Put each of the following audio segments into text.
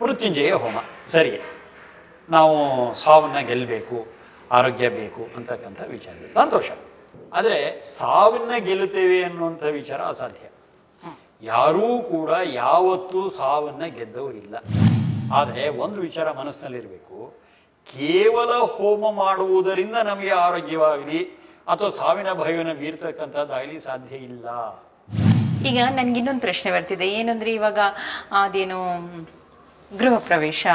ಮೃತ್ಯುಂಜಯ ಹೋಮ ಸರಿ. ನಾವು ಸಾವನ್ನು ಗೆಲ್ಲಬೇಕು, ಆರೋಗ್ಯ ಬೇಕು ಅಂತಕ್ಕಂಥ ವಿಚಾರ ಸಂತೋಷ. ಆದರೆ ಸಾವನ್ನು ಗೆಲ್ಲುತ್ತೇವೆ ಅನ್ನುವಂಥ ವಿಚಾರ ಅಸಾಧ್ಯ. ಯಾರೂ ಕೂಡ ಯಾವತ್ತೂ ಸಾವನ್ನು ಗೆದ್ದವರಿಲ್ಲ. ಆದರೆ ಒಂದು ವಿಚಾರ ಮನಸ್ಸಿನಲ್ಲಿರಬೇಕು, ಕೇವಲ ಹೋಮ ಮಾಡುವುದರಿಂದ ನಮಗೆ ಆರೋಗ್ಯವಾಗಲಿ ಅಥವಾ ಸಾವಿನ ಭಯವನ್ನು ಬೀರ್ತಕ್ಕಂಥದ್ದಾಗಲಿ ಸಾಧ್ಯ ಇಲ್ಲ. ಈಗ ನನಗಿನ್ನೊಂದು ಪ್ರಶ್ನೆ ಬರ್ತಿದೆ, ಏನಂದ್ರೆ ಇವಾಗ ಅದೇನು ಗೃಹ ಪ್ರವೇಶ,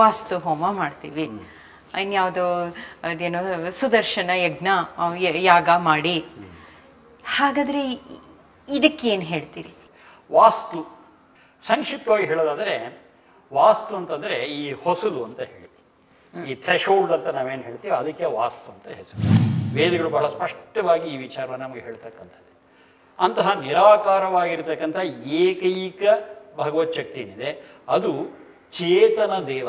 ವಾಸ್ತು ಹೋಮ ಮಾಡ್ತೀವಿ, ಇನ್ಯಾವುದೋ ಅದೇನೋ ಸುದರ್ಶನ ಯಜ್ಞ ಯಾಗ ಮಾಡಿ, ಹಾಗಾದರೆ ಇದಕ್ಕೇನು ಹೇಳ್ತೀರಿ? ವಾಸ್ತು ಸಂಕ್ಷಿಪ್ತವಾಗಿ ಹೇಳೋದಾದರೆ, ವಾಸ್ತು ಅಂತಂದರೆ ಈ ಹೊಸಲು ಅಂತ ಹೇಳಿ, ಈ ಥ್ರೆಶೋಲ್ಡ್ ಅಂತ ನಾವೇನು ಹೇಳ್ತೀವಿ ಅದಕ್ಕೆ ವಾಸ್ತು ಅಂತ ಹೆಸರು. ವೇದಗಳು ಬಹಳ ಸ್ಪಷ್ಟವಾಗಿ ಈ ವಿಚಾರವನ್ನು ನಮಗೆ ಹೇಳ್ತಕ್ಕಂಥದ್ದು. ಅಂತಹ ನಿರಾಕಾರವಾಗಿರ್ತಕ್ಕಂಥ ಏಕೈಕ ಭಗವತ್ ಶಕ್ತಿ ಏನಿದೆ ಅದು ಚೇತನ ದೇವ.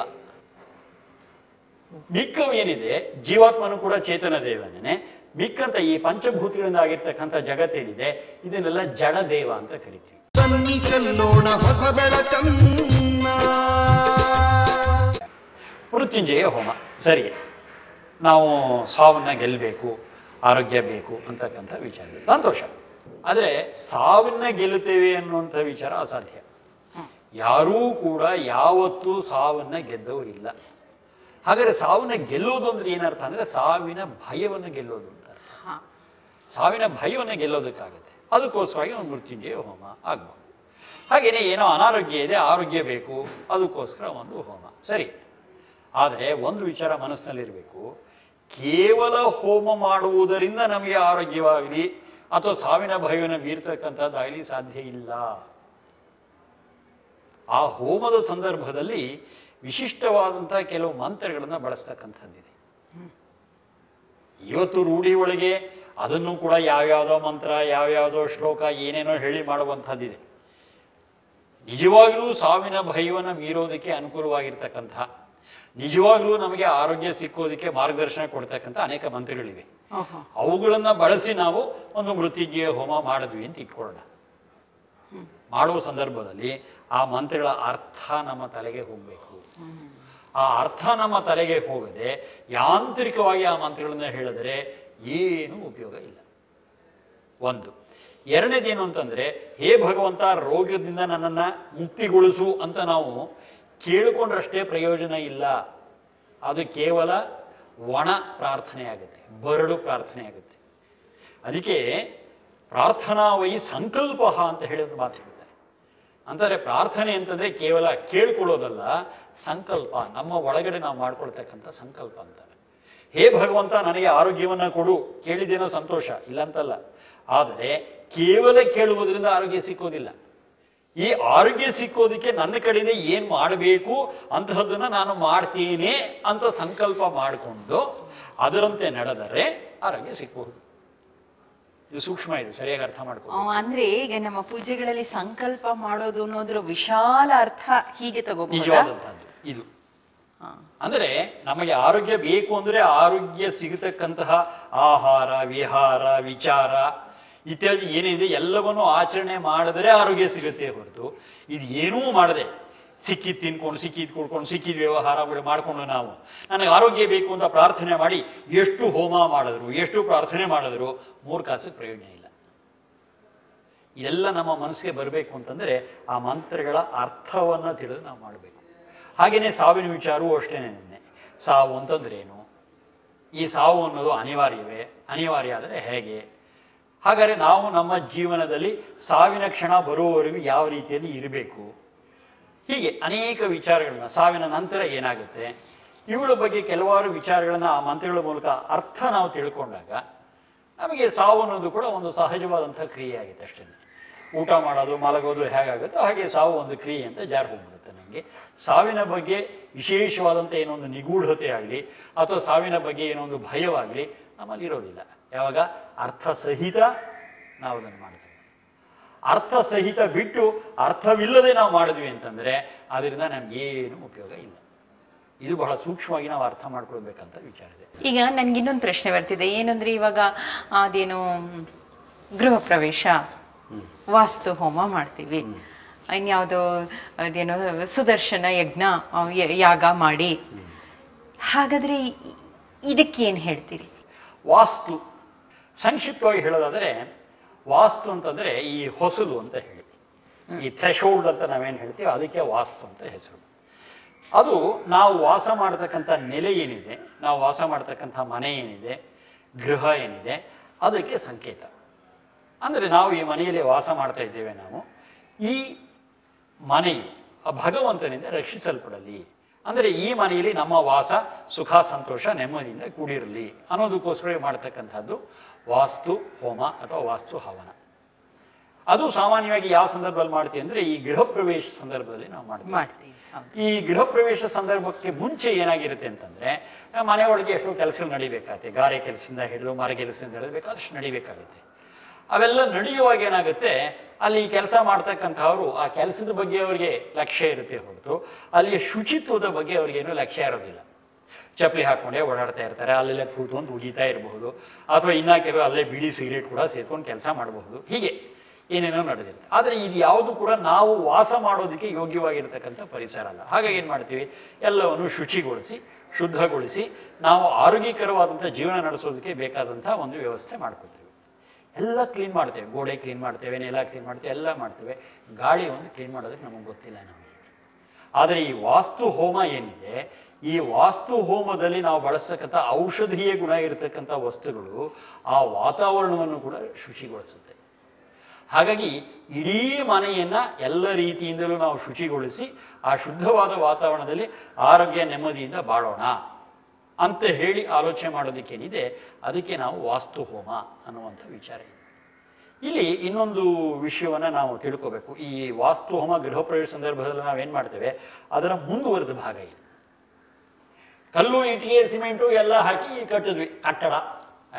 ಮಿಕ್ಕವೇನಿದೆ ಜೀವಾತ್ಮನು ಕೂಡ ಚೇತನ ದೇವನೇ. ಮಿಕ್ಕಂತ ಈ ಪಂಚಭೂತಗಳಿಂದ ಆಗಿರ್ತಕ್ಕಂಥ ಜಗತ್ತೇನಿದೆ ಇದನ್ನೆಲ್ಲ ಜಡ ದೇವ ಅಂತ ಕರಿತೀವಿ. ಮೃತ್ಯುಂಜಯ ಹೋಮ ಸರಿ. ನಾವು ಸಾವನ್ನು ಗೆಲ್ಲಬೇಕು, ಆರೋಗ್ಯ ಬೇಕು ಅಂತಕ್ಕಂಥ ವಿಚಾರ ಸಂತೋಷ. ಆದರೆ ಸಾವನ್ನು ಗೆಲ್ಲುತ್ತೇವೆ ಅನ್ನುವಂಥ ವಿಚಾರ ಅಸಾಧ್ಯ. ಯಾರೂ ಕೂಡ ಯಾವತ್ತೂ ಸಾವನ್ನು ಗೆದ್ದವರಿಲ್ಲ. ಹಾಗಾದರೆ ಸಾವನ್ನು ಗೆಲ್ಲೋದು ಅಂದ್ರೆ ಏನರ್ಥ ಅಂದರೆ ಸಾವಿನ ಭಯವನ್ನು ಗೆಲ್ಲೋದು ಅಂತ. ಸಾವಿನ ಭಯವನ್ನು ಗೆಲ್ಲೋದಕ್ಕಾಗುತ್ತೆ. ಅದಕ್ಕೋಸ್ಕರವಾಗಿ ಒಂದು ಮೃತ್ಯುಂಜಯ ಹೋಮ ಆಗ್ಬೋದು. ಹಾಗೆಯೇ ಏನೋ ಅನಾರೋಗ್ಯ ಇದೆ, ಆರೋಗ್ಯ ಬೇಕು, ಅದಕ್ಕೋಸ್ಕರ ಒಂದು ಹೋಮ ಸರಿ. ಆದರೆ ಒಂದು ವಿಚಾರ ಮನಸ್ಸಿನಲ್ಲಿರಬೇಕು, ಕೇವಲ ಹೋಮ ಮಾಡುವುದರಿಂದ ನಮಗೆ ಆರೋಗ್ಯವಾಗಲಿ ಅಥವಾ ಸಾವಿನ ಭಯವನ್ನು ಬೀರ್ತಕ್ಕಂಥದ್ದಾಗಲಿ ಸಾಧ್ಯ ಇಲ್ಲ. ಆ ಹೋಮದ ಸಂದರ್ಭದಲ್ಲಿ ವಿಶಿಷ್ಟವಾದಂಥ ಕೆಲವು ಮಂತ್ರಗಳನ್ನು ಬಳಸ್ತಕ್ಕಂಥದ್ದಿದೆ. ಇವತ್ತು ರೂಢಿ ಒಳಗೆ ಅದನ್ನು ಕೂಡ ಯಾವ್ಯಾವುದೋ ಮಂತ್ರ, ಯಾವ್ಯಾವುದೋ ಶ್ಲೋಕ, ಏನೇನೋ ಹೇಳಿ ಮಾಡುವಂಥದ್ದಿದೆ. ನಿಜವಾಗಲೂ ಸಾವಿನ ಭಯವನ್ನು ಮೀರೋದಕ್ಕೆ ಅನುಕೂಲವಾಗಿರ್ತಕ್ಕಂಥ, ನಿಜವಾಗ್ಲೂ ನಮಗೆ ಆರೋಗ್ಯ ಸಿಕ್ಕೋದಕ್ಕೆ ಮಾರ್ಗದರ್ಶನ ಕೊಡ್ತಕ್ಕಂಥ ಅನೇಕ ಮಂತ್ರಗಳಿವೆ. ಅವುಗಳನ್ನು ಬಳಸಿ ನಾವು ಒಂದು ಮೃತ್ಯುಂಜಯ ಹೋಮ ಮಾಡಿದ್ವಿ ಅಂತ ಇಟ್ಕೊಳ್ಳೋಣ. ಮಾಡುವ ಸಂದರ್ಭದಲ್ಲಿ ಆ ಮಂತ್ರಗಳ ಅರ್ಥ ನಮ್ಮ ತಲೆಗೆ ಹೋಗಬೇಕು. ಆ ಅರ್ಥ ನಮ್ಮ ತಲೆಗೆ ಹೋಗದೆ ಯಾಂತ್ರಿಕವಾಗಿ ಆ ಮಂತ್ರಗಳನ್ನ ಹೇಳಿದ್ರೆ ಏನೂ ಉಪಯೋಗ ಇಲ್ಲ. ಒಂದು. ಎರಡನೇದೇನು ಅಂತಂದ್ರೆ, ಹೇ ಭಗವಂತ ರೋಗದಿಂದ ನನ್ನನ್ನು ಮುಕ್ತಿಗೊಳಿಸು ಅಂತ ನಾವು ಕೇಳಿಕೊಂಡ್ರಷ್ಟೇ ಪ್ರಯೋಜನ ಇಲ್ಲ. ಅದು ಕೇವಲ ಒಣ ಪ್ರಾರ್ಥನೆ ಆಗುತ್ತೆ, ಬರಡು ಪ್ರಾರ್ಥನೆ ಆಗುತ್ತೆ. ಅದಕ್ಕೆ ಪ್ರಾರ್ಥನಾ ವೈ ಸಂಕಲ್ಪ ಅಂತ ಹೇಳಿದ ಮಾತು ಹೇಳ್ತಾರೆ. ಅಂತಂದರೆ ಪ್ರಾರ್ಥನೆ ಅಂತಂದರೆ ಕೇವಲ ಕೇಳ್ಕೊಳ್ಳೋದಲ್ಲ, ಸಂಕಲ್ಪ, ನಮ್ಮ ಒಳಗಡೆ ನಾವು ಮಾಡ್ಕೊಳ್ತಕ್ಕಂಥ ಸಂಕಲ್ಪ ಅಂತ. ಹೇ ಭಗವಂತ ನನಗೆ ಆರೋಗ್ಯವನ್ನು ಕೊಡು, ಕೇಳಿದೇನೋ ಸಂತೋಷ ಇಲ್ಲ ಅಂತಲ್ಲ. ಆದರೆ ಕೇವಲ ಕೇಳುವುದರಿಂದ ಆರೋಗ್ಯ ಸಿಕ್ಕೋದಿಲ್ಲ. ಈ ಆರೋಗ್ಯ ಸಿಕ್ಕೋದಕ್ಕೆ ನನ್ನ ಕಡೆಯಿಂದ ಏನು ಮಾಡಬೇಕು ಅಂತಹದ್ದನ್ನು ನಾನು ಮಾಡ್ತೀನಿ ಅಂತ ಸಂಕಲ್ಪ ಮಾಡಿಕೊಂಡು ಅದರಂತೆ ನಡೆದರೆ ಆರೋಗ್ಯ ಸಿಕ್ಬಹುದು. ಇದು ಸೂಕ್ಷ್ಮ, ಇದು ಸರಿಯಾಗಿ ಅರ್ಥ ಮಾಡ್ಕೊ. ಅಂದ್ರೆ ಈಗ ನಮ್ಮ ಪೂಜೆಗಳಲ್ಲಿ ಸಂಕಲ್ಪ ಮಾಡೋದು ಅನ್ನೋದ್ರ ವಿಶಾಲ ಅರ್ಥ ಹೀಗೆ ತಗೋಬಹುದು. ನಿಜವಾದಂತಹದ್ದು ಇದು. ಅಂದರೆ ನಮಗೆ ಆರೋಗ್ಯ ಬೇಕು ಅಂದರೆ ಆರೋಗ್ಯ ಸಿಗತಕ್ಕಂತಹ ಆಹಾರ, ವಿಹಾರ, ವಿಚಾರ ಇತ್ಯಾದಿ ಏನಿದೆ ಎಲ್ಲವನ್ನೂ ಆಚರಣೆ ಮಾಡಿದರೆ ಆರೋಗ್ಯ ಸಿಗುತ್ತೆ ಹೊರತು ಇದು ಏನೂ ಮಾಡದೆ ಸಿಕ್ಕಿದ್ದು ತಿನ್ಕೊಂಡು, ಸಿಕ್ಕಿದ್ದು ಕುಡ್ಕೊಂಡು, ಸಿಕ್ಕಿದ ವ್ಯವಹಾರಗಳು ಮಾಡಿಕೊಂಡು ನಾವು ನನಗೆ ಆರೋಗ್ಯ ಬೇಕು ಅಂತ ಪ್ರಾರ್ಥನೆ ಮಾಡಿ ಎಷ್ಟು ಹೋಮ ಮಾಡಿದ್ರು, ಎಷ್ಟು ಪ್ರಾರ್ಥನೆ ಮಾಡಿದ್ರು 3 ಕಾಸಿಗೆ ಪ್ರಯೋಜನ ಇಲ್ಲ. ಇದೆಲ್ಲ ನಮ್ಮ ಮನಸ್ಸಿಗೆ ಬರಬೇಕು ಅಂತಂದರೆ ಆ ಮಂತ್ರಗಳ ಅರ್ಥವನ್ನು ತಿಳಿದು ನಾವು ಮಾಡಬೇಕು. ಹಾಗೆಯೇ ಸಾವಿನ ವಿಚಾರವೂ ಅಷ್ಟೇನೆ. ಸಾವು ಅಂತಂದ್ರೇನು, ಈ ಸಾವು ಅನ್ನೋದು ಅನಿವಾರ್ಯವೇ, ಅನಿವಾರ್ಯ ಆದರೆ ಹೇಗೆ, ಹಾಗಾದರೆ ನಾವು ನಮ್ಮ ಜೀವನದಲ್ಲಿ ಸಾವಿನ ಕ್ಷಣ ಬರುವವರೆಗೂ ಯಾವ ರೀತಿಯಲ್ಲಿ ಇರಬೇಕು, ಹೀಗೆ ಅನೇಕ ವಿಚಾರಗಳನ್ನ, ಸಾವಿನ ನಂತರ ಏನಾಗುತ್ತೆ, ಇವುಗಳ ಬಗ್ಗೆ ಕೆಲವಾರು ವಿಚಾರಗಳನ್ನು ಆ ಮಂತ್ರಗಳ ಮೂಲಕ ಅರ್ಥ ನಾವು ತಿಳ್ಕೊಂಡಾಗ ನಮಗೆ ಸಾವು ಅನ್ನೋದು ಕೂಡ ಒಂದು ಸಹಜವಾದಂಥ ಕ್ರಿಯೆ ಆಗುತ್ತೆ ಅಷ್ಟೇ. ಊಟ ಮಾಡೋದು, ಮಲಗೋದು ಹೇಗಾಗುತ್ತೋ ಹಾಗೆ ಸಾವು ಒಂದು ಕ್ರಿಯೆ ಅಂತ ಜಾರಿ ಹೋಗ್ಬಿಡುತ್ತೆ. ನನಗೆ ಸಾವಿನ ಬಗ್ಗೆ ವಿಶೇಷವಾದಂಥ ಏನೊಂದು ನಿಗೂಢತೆ ಆಗಲಿ ಅಥವಾ ಸಾವಿನ ಬಗ್ಗೆ ಏನೊಂದು ಭಯವಾಗಲಿ ನಮ್ಮಲ್ಲಿ ಇರೋದಿಲ್ಲ. ಯಾವಾಗ ಅರ್ಥ ಸಹಿತ ನಾವು ಅದನ್ನು ಮಾಡ್ತೀವಿ. ಅರ್ಥ ಸಹಿತ ಬಿಟ್ಟು ಅರ್ಥವಿಲ್ಲದೆ ನಾವು ಮಾಡಿದ್ವಿ ಅಂತಂದರೆ ಅದರಿಂದ ನಮಗೇನು ಉಪಯೋಗ ಇಲ್ಲ. ಇದು ಬಹಳ ಸೂಕ್ಷ್ಮವಾಗಿ ನಾವು ಅರ್ಥ ಮಾಡ್ಕೊಳ್ಬೇಕಂತ ವಿಚಾರ ಇದೆ. ಈಗ ನನಗಿನ್ನೊಂದು ಪ್ರಶ್ನೆ ಬರ್ತಿದೆ, ಏನಂದ್ರೆ ಇವಾಗ ಅದೇನು ಗೃಹ ಪ್ರವೇಶ, ವಾಸ್ತು ಹೋಮ ಮಾಡ್ತೀವಿ, ಇನ್ಯಾವುದೋ ಅದೇನೋ ಸುದರ್ಶನ ಯಜ್ಞ ಯಾಗ ಮಾಡಿ. ಹಾಗಾದರೆ ಇದಕ್ಕೇನು ಹೇಳ್ತೀರಿ? ವಾಸ್ತು ಸಂಕ್ಷಿಪ್ತವಾಗಿ ಹೇಳೋದಾದರೆ, ವಾಸ್ತು ಅಂತಂದರೆ ಈ ಹೊಸಲು ಅಂತ ಹೇಳಿ, ಈ ಥ್ರೆಶೋಲ್ಡ್ ಅಂತ ನಾವೇನು ಹೇಳ್ತೀವಿ ಅದಕ್ಕೆ ವಾಸ್ತು ಅಂತ ಹೆಸರು. ಅದು ನಾವು ವಾಸ ಮಾಡತಕ್ಕಂಥ ನೆಲೆ ಏನಿದೆ, ನಾವು ವಾಸ ಮಾಡತಕ್ಕಂಥ ಮನೆ ಏನಿದೆ, ಗೃಹ ಏನಿದೆ, ಅದಕ್ಕೆ ಸಂಕೇತ. ಅಂದರೆ ನಾವು ಈ ಮನೆಯಲ್ಲಿ ವಾಸ ಮಾಡ್ತಾ ಇದ್ದೇವೆ, ನಾವು ಈ ಮನೆಯು ಭಗವಂತನಿಂದ ರಕ್ಷಿಸಲ್ಪಡಲಿ, ಅಂದರೆ ಈ ಮನೆಯಲ್ಲಿ ನಮ್ಮ ವಾಸ ಸುಖ ಸಂತೋಷ ನೆಮ್ಮದಿಯಿಂದ ಕೂಡಿರಲಿ ಅನ್ನೋದಕ್ಕೋಸ್ಕರ ಮಾಡ್ತಕ್ಕಂಥದ್ದು ವಾಸ್ತು ಹೋಮ ಅಥವಾ ವಾಸ್ತು ಹವನ. ಅದು ಸಾಮಾನ್ಯವಾಗಿ ಯಾವ ಸಂದರ್ಭದಲ್ಲಿ ಮಾಡ್ತೀವಿ ಅಂದರೆ ಈ ಗೃಹ ಪ್ರವೇಶ ಸಂದರ್ಭದಲ್ಲಿ ನಾವು ಮಾಡ್ತೀವಿ. ಈ ಗೃಹ ಪ್ರವೇಶ ಸಂದರ್ಭಕ್ಕೆ ಮುಂಚೆ ಏನಾಗಿರುತ್ತೆ ಅಂತಂದರೆ, ಮನೆಯೊಳಗೆ ಎಷ್ಟೋ ಕೆಲಸಗಳು ನಡಿಬೇಕಾಗುತ್ತೆ. ಗಾರೆ ಕೆಲಸದಿಂದ ಹಿಡಿದು ಮರ ಕೆಲಸದಿಂದ ಹಿಡಿದು ಬೇಕಾದಷ್ಟು ನಡಿಬೇಕಾಗುತ್ತೆ. ಅವೆಲ್ಲ ನಡೆಯುವಾಗ ಏನಾಗುತ್ತೆ, ಅಲ್ಲಿ ಕೆಲಸ ಮಾಡ್ತಕ್ಕಂಥವ್ರು ಆ ಕೆಲಸದ ಬಗ್ಗೆ ಅವರಿಗೆ ಲಕ್ಷ್ಯ ಇರುತ್ತೆ ಹೊರತು ಅಲ್ಲಿಯ ಶುಚಿತ್ವದ ಬಗ್ಗೆ ಅವ್ರಿಗೇನು ಲಕ್ಷ್ಯ ಇರೋದಿಲ್ಲ. ಚಪ್ಪಲಿ ಹಾಕ್ಕೊಂಡೇ ಓಡಾಡ್ತಾ ಇರ್ತಾರೆ, ಅಲ್ಲೆಲ್ಲ ಕೂತ್ಕೊಂಡು ಉಗಿತಾ ಇರಬಹುದು, ಅಥವಾ ಇನ್ನ ಕೆಲವು ಅಲ್ಲೇ ಬಿಡಿ ಸಿಗರೇಟ್ ಕೂಡ ಸೇರ್ಕೊಂಡು ಕೆಲಸ ಮಾಡಬಹುದು. ಹೀಗೆ ಏನೇನೋ ನಡೆದಿರುತ್ತೆ. ಆದರೆ ಇದು ಯಾವುದು ಕೂಡ ನಾವು ವಾಸ ಮಾಡೋದಕ್ಕೆ ಯೋಗ್ಯವಾಗಿರ್ತಕ್ಕಂಥ ಪರಿಸರ ಅಲ್ಲ. ಹಾಗಾಗಿ ಏನು ಮಾಡ್ತೀವಿ, ಎಲ್ಲವನ್ನು ಶುಚಿಗೊಳಿಸಿ ಶುದ್ಧಗೊಳಿಸಿ ನಾವು ಆರೋಗ್ಯಕರವಾದಂಥ ಜೀವನ ನಡೆಸೋದಕ್ಕೆ ಬೇಕಾದಂಥ ಒಂದು ವ್ಯವಸ್ಥೆ ಮಾಡ್ಕೊತೀವಿ. ಎಲ್ಲ ಕ್ಲೀನ್ ಮಾಡ್ತೇವೆ, ಗೋಡೆ ಕ್ಲೀನ್ ಮಾಡ್ತೇವೆ, ನೆಲ ಕ್ಲೀನ್ ಮಾಡ್ತೇವೆ, ಎಲ್ಲ ಮಾಡ್ತೇವೆ. ಗಾಳಿ ಒಂದು ಕ್ಲೀನ್ ಮಾಡೋದಕ್ಕೆ ನಮಗೆ ಗೊತ್ತಿಲ್ಲ ನಮಗೆ. ಆದರೆ ಈ ವಾಸ್ತು ಹೋಮ ಏನಿದೆ, ಈ ವಾಸ್ತು ಹೋಮದಲ್ಲಿ ನಾವು ಬಳಸ್ತಕ್ಕಂಥ ಔಷಧೀಯ ಗುಣ ಇರತಕ್ಕಂಥ ವಸ್ತುಗಳು ಆ ವಾತಾವರಣವನ್ನು ಕೂಡ ಶುಚಿಗೊಳಿಸುತ್ತೆ. ಹಾಗಾಗಿ ಇಡೀ ಮನೆಯನ್ನು ಎಲ್ಲ ರೀತಿಯಿಂದಲೂ ನಾವು ಶುಚಿಗೊಳಿಸಿ ಆ ಶುದ್ಧವಾದ ವಾತಾವರಣದಲ್ಲಿ ಆರೋಗ್ಯ ನೆಮ್ಮದಿಯಿಂದ ಬಾಳೋಣ ಅಂತ ಹೇಳಿ ಆಲೋಚನೆ ಮಾಡೋದಕ್ಕೇನಿದೆ, ಅದಕ್ಕೆ ನಾವು ವಾಸ್ತು ಹೋಮ ಅನ್ನುವಂಥ ವಿಚಾರ ಇದೆ. ಇಲ್ಲಿ ಇನ್ನೊಂದು ವಿಷಯವನ್ನು ನಾವು ತಿಳ್ಕೋಬೇಕು. ಈ ವಾಸ್ತು ಹೋಮ ಗೃಹ ಪ್ರವೇಶ ಸಂದರ್ಭದಲ್ಲಿ ನಾವೇನು ಮಾಡ್ತೇವೆ, ಅದರ ಮುಂದುವರೆದ ಭಾಗ ಇದೆ. ಕಲ್ಲು ಇಟ್ಟಿಗೆ ಸಿಮೆಂಟು ಎಲ್ಲ ಹಾಕಿ ಕಟ್ಟಿದ್ವಿ, ಕಟ್ಟಡ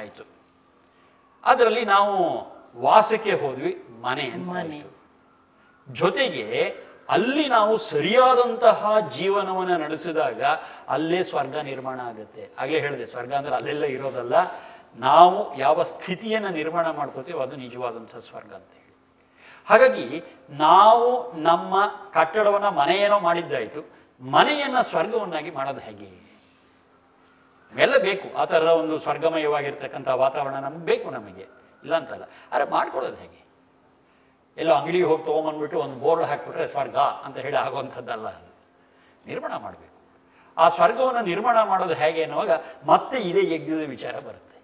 ಆಯಿತು. ಅದರಲ್ಲಿ ನಾವು ವಾಸಕ್ಕೆ ಹೋದ್ವಿ, ಮನೆ ಅಂತ ಆಯಿತು. ಜೊತೆಗೆ ಅಲ್ಲಿ ನಾವು ಸರಿಯಾದಂತಹ ಜೀವನವನ್ನು ನಡೆಸಿದಾಗ ಅಲ್ಲೇ ಸ್ವರ್ಗ ನಿರ್ಮಾಣ ಆಗುತ್ತೆ. ಹಾಗೆ ಹೇಳಿದೆ, ಸ್ವರ್ಗ ಅಂದರೆ ಅಲ್ಲೆಲ್ಲ ಇರೋದಲ್ಲ, ನಾವು ಯಾವ ಸ್ಥಿತಿಯನ್ನು ನಿರ್ಮಾಣ ಮಾಡ್ಕೋತೀವೋ ಅದು ನಿಜವಾದಂಥ ಸ್ವರ್ಗ ಅಂತ ಹೇಳಿ. ಹಾಗಾಗಿ ನಾವು ನಮ್ಮ ಕಟ್ಟಡವನ್ನು ಮನೆಯೇನೋ ಮಾಡಿದ್ದಾಯಿತು, ಮನೆಯನ್ನು ಸ್ವರ್ಗವನ್ನಾಗಿ ಮಾಡೋದು ಹೇಗೆ? ಇವೆಲ್ಲ ಬೇಕು. ಆ ಥರದ ಒಂದು ಸ್ವರ್ಗಮಯವಾಗಿರ್ತಕ್ಕಂಥ ವಾತಾವರಣ ನಮಗೆ ಬೇಕು, ನಮಗೆ ಇಲ್ಲ ಅಂತಲ್ಲ. ಆದರೆ ಮಾಡ್ಕೊಳ್ಳೋದು ಹೇಗೆ? ಎಲ್ಲೋ ಅಂಗಡಿಗೆ ಹೋಗಿ ತೊಗೊಂಬಂದ್ಬಿಟ್ಟು ಒಂದು ಬೋರ್ಡ್ ಹಾಕಿಬಿಟ್ರೆ ಸ್ವರ್ಗ ಅಂತ ಹೇಳಿ ಆಗುವಂಥದ್ದಲ್ಲ. ಅದು ನಿರ್ಮಾಣ ಮಾಡಬೇಕು. ಆ ಸ್ವರ್ಗವನ್ನು ನಿರ್ಮಾಣ ಮಾಡೋದು ಹೇಗೆ ಅನ್ನುವಾಗ ಮತ್ತೆ ಇದೇ ಯಜ್ಞದ ವಿಚಾರ ಬರುತ್ತೆ.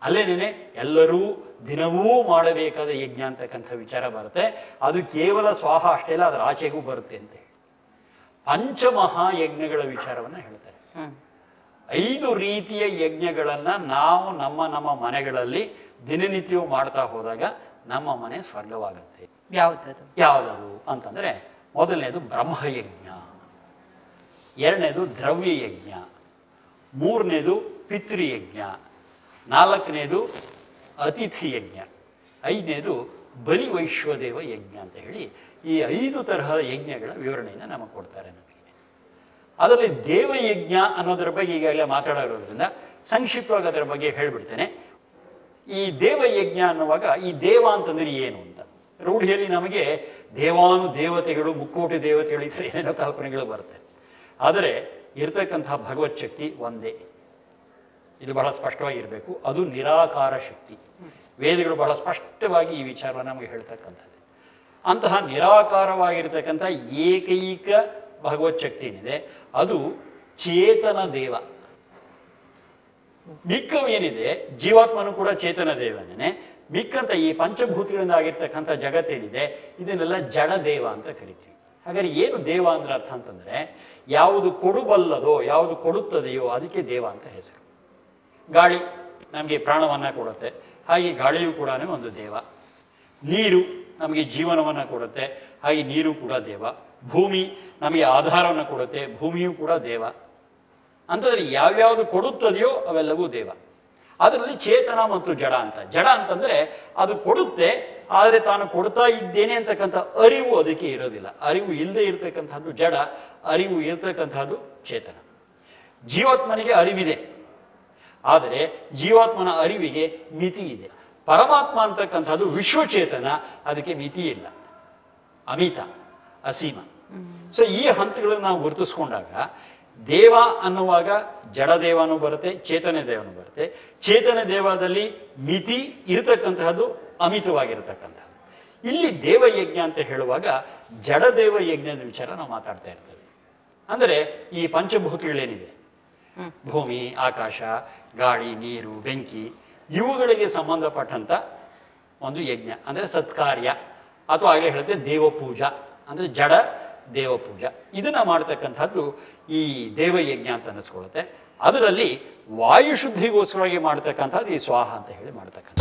ಅಲ್ಲೇನೇ ಎಲ್ಲರೂ ದಿನವೂ ಮಾಡಬೇಕಾದ ಯಜ್ಞ ಅಂತಕ್ಕಂಥ ವಿಚಾರ ಬರುತ್ತೆ. ಅದು ಕೇವಲ ಸ್ವಾಹ ಅಷ್ಟೇ ಅಲ್ಲ, ಅದರ ಆಚೆಗೂ ಬರುತ್ತೆ ಅಂತ ಹೇಳಿ ಪಂಚಮಹಾಯಜ್ಞಗಳ ವಿಚಾರವನ್ನು ಹೇಳ್ತಾರೆ. 5 ರೀತಿಯ ಯಜ್ಞಗಳನ್ನು ನಾವು ನಮ್ಮ ಮನೆಗಳಲ್ಲಿ ದಿನನಿತ್ಯವೂ ಮಾಡ್ತಾ ಹೋದಾಗ ನಮ್ಮ ಮನೆ ಸ್ವರ್ಗವಾಗುತ್ತೆ. ಯಾವುದದು ಅಂತಂದರೆ, ಮೊದಲನೇದು ಬ್ರಹ್ಮಯಜ್ಞ, ಎರಡನೇದು ದ್ರವ್ಯಯಜ್ಞ, ಮೂರನೇದು ಪಿತೃಯಜ್ಞ, ನಾಲ್ಕನೇದು ಅತಿಥಿ ಯಜ್ಞ, ಐದನೇದು ಬಲಿವೈಶ್ವದೇವ ಯಜ್ಞ ಅಂತ ಹೇಳಿ ಈ 5 ತರಹದ ಯಜ್ಞಗಳ ವಿವರಣೆಯನ್ನು ನಮಗೆ ಕೊಡ್ತಾರೆ. ನಮಗೆ ಅದರಲ್ಲಿ ದೇವಯಜ್ಞ ಅನ್ನೋದರ ಬಗ್ಗೆ ಈಗಾಗಲೇ ಮಾತಾಡೋದ್ರಿಂದ ಸಂಕ್ಷಿಪ್ತವಾಗಿ ಅದರ ಬಗ್ಗೆ ಹೇಳಿಬಿಡ್ತೇನೆ. ಈ ದೇವಯಜ್ಞ ಅನ್ನುವಾಗ ಈ ದೇವ ಅಂತಂದ್ರೆ ಏನು ಅಂತ ರೂಢಿಯಲ್ಲಿ ನಮಗೆ ದೇವತೆಗಳು, ಮುಕ್ಕೋಟಿ ದೇವತೆಗಳು, ಈ ಥರ ಏನೇನೋ ಕಲ್ಪನೆಗಳು ಬರುತ್ತೆ. ಆದರೆ ಇರ್ತಕ್ಕಂಥ ಭಗವತ್ ಶಕ್ತಿ ಒಂದೇ. ಇದು ಬಹಳ ಸ್ಪಷ್ಟವಾಗಿರಬೇಕು. ಅದು ನಿರಾಕಾರ ಶಕ್ತಿ. ವೇದಗಳು ಬಹಳ ಸ್ಪಷ್ಟವಾಗಿ ಈ ವಿಚಾರವನ್ನು ನಮಗೆ ಹೇಳ್ತಕ್ಕಂಥದ್ದು. ಅಂತಹ ನಿರಾಕಾರವಾಗಿರ್ತಕ್ಕಂಥ ಏಕೈಕ ಭಗವತ್ ಶಕ್ತಿ ಏನಿದೆ ಅದು ಚೇತನ ದೇವ. ಮಿಕ್ಕವೇನಿದೆ ಜೀವಾತ್ಮನು ಕೂಡ ಚೇತನ ದೇವನೇ. ಮಿಕ್ಕಂತ ಈ ಪಂಚಭೂತಗಳಿಂದ ಆಗಿರ್ತಕ್ಕಂಥ ಜಗತ್ತೇನಿದೆ ಇದನ್ನೆಲ್ಲ ಜಡ ದೇವ ಅಂತ ಕರಿತೀವಿ. ಹಾಗಾದ್ರೆ ಏನು ದೇವ ಅಂದ್ರೆ ಅರ್ಥ ಅಂತಂದ್ರೆ, ಯಾವುದು ಕೊಡಬಲ್ಲದೋ, ಯಾವುದು ಕೊಡುತ್ತದೆಯೋ ಅದಕ್ಕೆ ದೇವ ಅಂತ ಹೆಸರು. ಗಾಳಿ ನಮಗೆ ಪ್ರಾಣವನ್ನು ಕೊಡುತ್ತೆ, ಹಾಗೆ ಗಾಳಿಯೂ ಕೂಡ ಒಂದು ದೇವ. ನೀರು ನಮಗೆ ಜೀವನವನ್ನು ಕೊಡುತ್ತೆ, ಹಾಗೆ ನೀರು ಕೂಡ ದೇವ. ಭೂಮಿ ನಮಗೆ ಆಧಾರವನ್ನು ಕೊಡುತ್ತೆ, ಭೂಮಿಯೂ ಕೂಡ ದೇವ. ಅಂತಂದರೆ ಯಾವ್ಯಾವುದು ಕೊಡುತ್ತದೆಯೋ ಅವೆಲ್ಲವೂ ದೇವ. ಅದರಲ್ಲಿ ಚೇತನ ಮತ್ತು ಜಡ ಅಂತ. ಜಡ ಅಂತಂದರೆ ಅದು ಕೊಡುತ್ತೆ, ಆದರೆ ತಾನು ಕೊಡ್ತಾ ಇದ್ದೇನೆ ಅಂತಕ್ಕಂಥ ಅರಿವು ಅದಕ್ಕೆ ಇರೋದಿಲ್ಲ. ಅರಿವು ಇಲ್ಲದೆ ಇರತಕ್ಕಂಥದ್ದು ಜಡ, ಅರಿವು ಇರತಕ್ಕಂಥದ್ದು ಚೇತನ. ಜೀವಾತ್ಮನಿಗೆ ಅರಿವಿದೆ, ಆದರೆ ಜೀವಾತ್ಮನ ಅರಿವಿಗೆ ಮಿತಿ ಇದೆ. ಪರಮಾತ್ಮ ಅಂತಕ್ಕಂಥದ್ದು ವಿಶ್ವಚೇತನ, ಅದಕ್ಕೆ ಮಿತಿ ಇಲ್ಲ. ಅಮಿತ, ಅಸೀಮ. ಸೊ ಈ ಹಂತಗಳನ್ನು ನಾವು ಗುರುತಿಸ್ಕೊಂಡಾಗ ದೇವ ಅನ್ನುವಾಗ ಜಡದೇವನೂ ಬರುತ್ತೆ, ಚೇತನ ದೇವನೂ ಬರುತ್ತೆ. ಚೇತನ ದೇವದಲ್ಲಿ ಮಿತಿ ಇರತಕ್ಕಂತಹದ್ದು ಅಮಿತವಾಗಿರತಕ್ಕಂಥದ್ದು. ಇಲ್ಲಿ ದೇವಯಜ್ಞ ಅಂತ ಹೇಳುವಾಗ ಜಡದೇವ ಯಜ್ಞದ ವಿಚಾರ ನಾವು ಮಾತಾಡ್ತಾ ಇರ್ತೇವೆ. ಅಂದರೆ ಈ ಪಂಚಭೂತಗಳೇನಿದೆ, ಭೂಮಿ, ಆಕಾಶ, ಗಾಳಿ, ನೀರು, ಬೆಂಕಿ, ಇವುಗಳಿಗೆ ಸಂಬಂಧಪಟ್ಟಂಥ ಒಂದು ಯಜ್ಞ ಅಂದರೆ ಸತ್ಕಾರ್ಯ, ಅಥವಾ ಆಗಲೇ ಹೇಳುತ್ತೆ ದೇವಪೂಜಾ ಅಂದರೆ ಜಡ ದೇವಪೂಜಾ. ಇದನ್ನು ಮಾಡ್ತಕ್ಕಂಥದ್ದು ಈ ದೇವಯಜ್ಞ ಅಂತ ಅನ್ನಿಸ್ಕೊಳ್ಳುತ್ತೆ. ಅದರಲ್ಲಿ ವಾಯುಶುದ್ಧಿಗೋಸ್ಕರವಾಗಿ ಮಾಡ್ತಕ್ಕಂಥದ್ದು ಈ ಸ್ವಾಹ ಅಂತ ಹೇಳಿ ಮಾಡ್ತಕ್ಕಂಥ.